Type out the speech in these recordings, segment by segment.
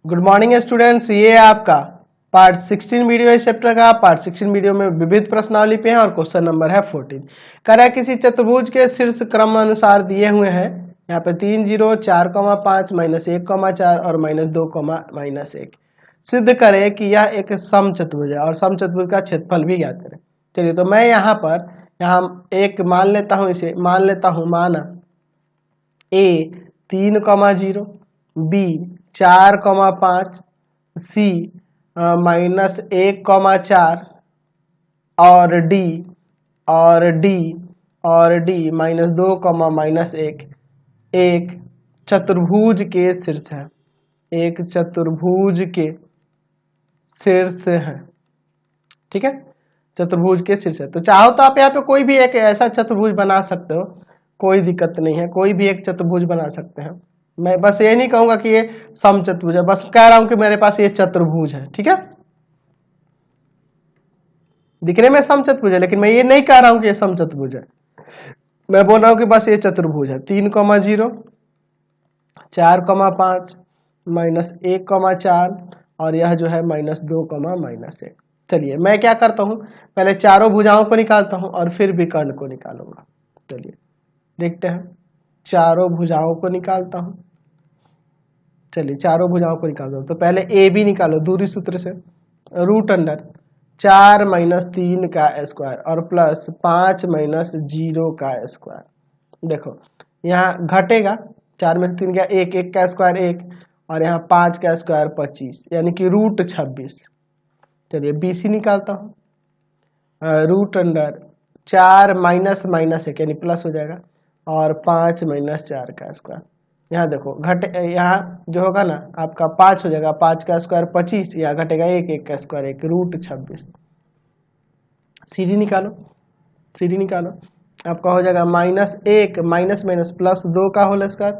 Good morning students, ये है आपका पार्ट 16 वीडियो है चैप्टर का। पार्ट 16 वीडियो में विविध प्रश्नावली पे है और क्वेश्चन नंबर है 14। कह रहा है किसी चतुर्भुज के शीर्ष क्रम अनुसार दिए हुए हैं। यहाँ पे 3 0 4, 5 -1, 4 और -2, -1 सिद्ध करें कि यह एक समचतुर्भुज है और समचतुर्भुज का क्षेत्रफल भी ज्ञात करें। चलिए, तो मैं यहाँ एक मान लेता हूँ, इसे मान लेता हूँ, माना A 3, 0, B 4, 5, C -1, 4 और D -2, -1 एक चतुर्भुज के शीर्ष है। एक चतुर्भुज के शीर्ष है, ठीक है, चतुर्भुज के शीर्ष है। तो चाहो तो आप यहाँ पे कोई भी एक ऐसा चतुर्भुज बना सकते हो, कोई दिक्कत नहीं है, कोई भी एक चतुर्भुज बना सकते हैं। मैं बस ये नहीं कहूंगा कि ये समचतुर्भुज है, बस कह रहा हूं कि मेरे पास ये चतुर्भुज है, ठीक है। दिखने में समचतुर्भुज है, लेकिन मैं ये नहीं कह रहा हूं कि ये समचतुर्भुज है। मैं बोल रहा हूं कि बस ये चतुर्भुज है। 3, 0, 4, 5 -1, 4 और यह जो है -2, -1। चलिए, मैं क्या करता हूं, पहले चारों भुजाओं को निकालता हूं और फिर विकर्ण को निकालूंगा। चलिए देखते हैं, चारों भुजाओं को निकालता हूं। चलिए, चारों भुजाओं को निकाल दो। तो पहले ए बी निकालो दूरी सूत्र से। √4 -3 का स्क्वायर और प्लस 5 -0 का स्क्वायर। देखो यहाँ घटेगा, 4 में से 3 गया, 1 का स्क्वायर 1 और यहाँ 5 का स्क्वायर 25, यानी कि √26। चलिए BC निकालता हूँ। √4 -1 यानी प्लस हो जाएगा और 5 -4 का स्क्वायर। यहाँ देखो घटे, यहाँ जो होगा ना आपका 5 हो जाएगा, 5 का स्क्वायर 25, यहाँ घटेगा 1 का स्क्वायर 1, √26। CD निकालो, आपका हो जाएगा -1 माइनस +2 का होल स्क्वायर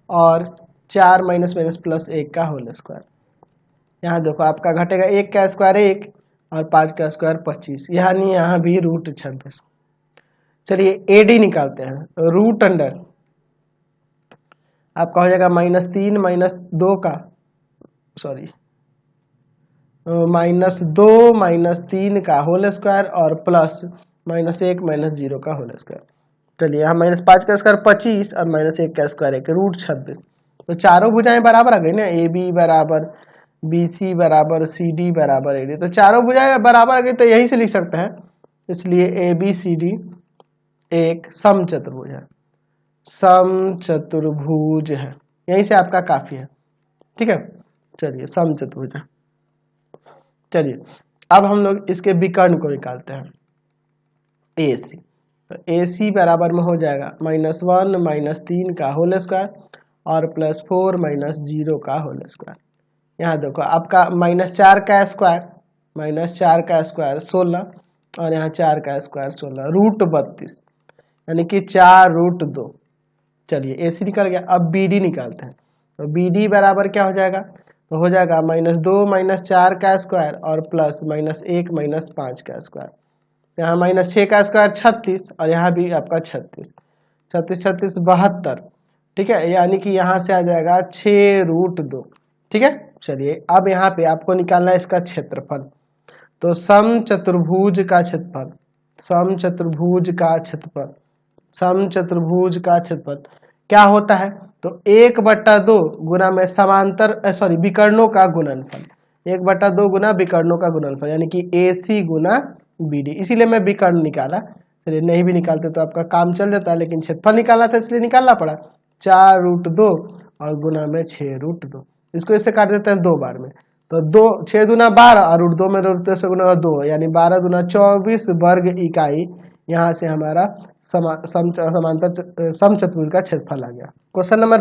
और 4 -1 का होल स्क्वायर। यहाँ देखो आपका घटेगा 1 का स्क्वायर 1 और 5 का स्क्वायर 25, यानी यहाँ भी √26। चलिए AD निकालते हैं। √, आपका हो जाएगा -3 -2 का, सॉरी -2 -3 का होल स्क्वायर और प्लस -1 -0 का होल स्क्वायर। चलिए यहाँ -5 का स्क्वायर 25 और -1 का स्क्वायर 1, √26। तो चारों भुजाएं बराबर आ गई ना, AB बराबर BC बराबर CD बराबर AD। तो चारों भुजाएं बराबर आ गई, तो यही से लिख सकते हैं। इसलिए ABCD एक समचतुर्भुज है, समचतुर्भुज है। यहीं से आपका काफी है, ठीक है। चलिए समचतुर्भुज है। चलिए अब हम लोग इसके विकर्ण को निकालते हैं। AC, तो AC बराबर में हो जाएगा -1 -3 का होल स्क्वायर और +4 -0 का होल स्क्वायर। यहाँ देखो आपका -4 का स्क्वायर, -4 का स्क्वायर 16 और यहाँ 4 का स्क्वायर 16, √32 यानी कि 4√2। चलिए AC निकल गया। अब BD निकालते हैं। तो BD बराबर क्या हो जाएगा, तो हो जाएगा -2 -4 का स्क्वायर और प्लस -1 -5 का स्क्वायर। यहाँ -6 का स्क्वायर 36 और यहाँ भी आपका 36, 36 72, ठीक है, यानी कि यहाँ से आ जाएगा 6√2, ठीक है। चलिए अब यहाँ पे आपको निकालना है इसका क्षेत्रफल। तो समचतुर्भुज का क्षेत्रफल, समचतुर्भुज का क्षेत्रफल क्या होता है, तो 1/2 गुना में विकर्णों का गुणनफल, 1/2 गुना विकर्णों का गुणनफल, यानी कि AC गुना BD। इसीलिए मैं विकर्ण निकाला। चलिए नहीं भी निकालते तो आपका काम चल जाता है, लेकिन क्षेत्रफल निकालना था इसलिए निकालना पड़ा। 4√2 और गुना में 6√2। इसको इससे काट देते हैं 2 बार में, तो 2 6 दूना 12 और √2 में √2 से गुना 2, यानी 12 दूना 24 वर्ग इकाई। यहाँ से हमारा समांतर समचतुर्भुज का क्षेत्रफल आ गया। Question number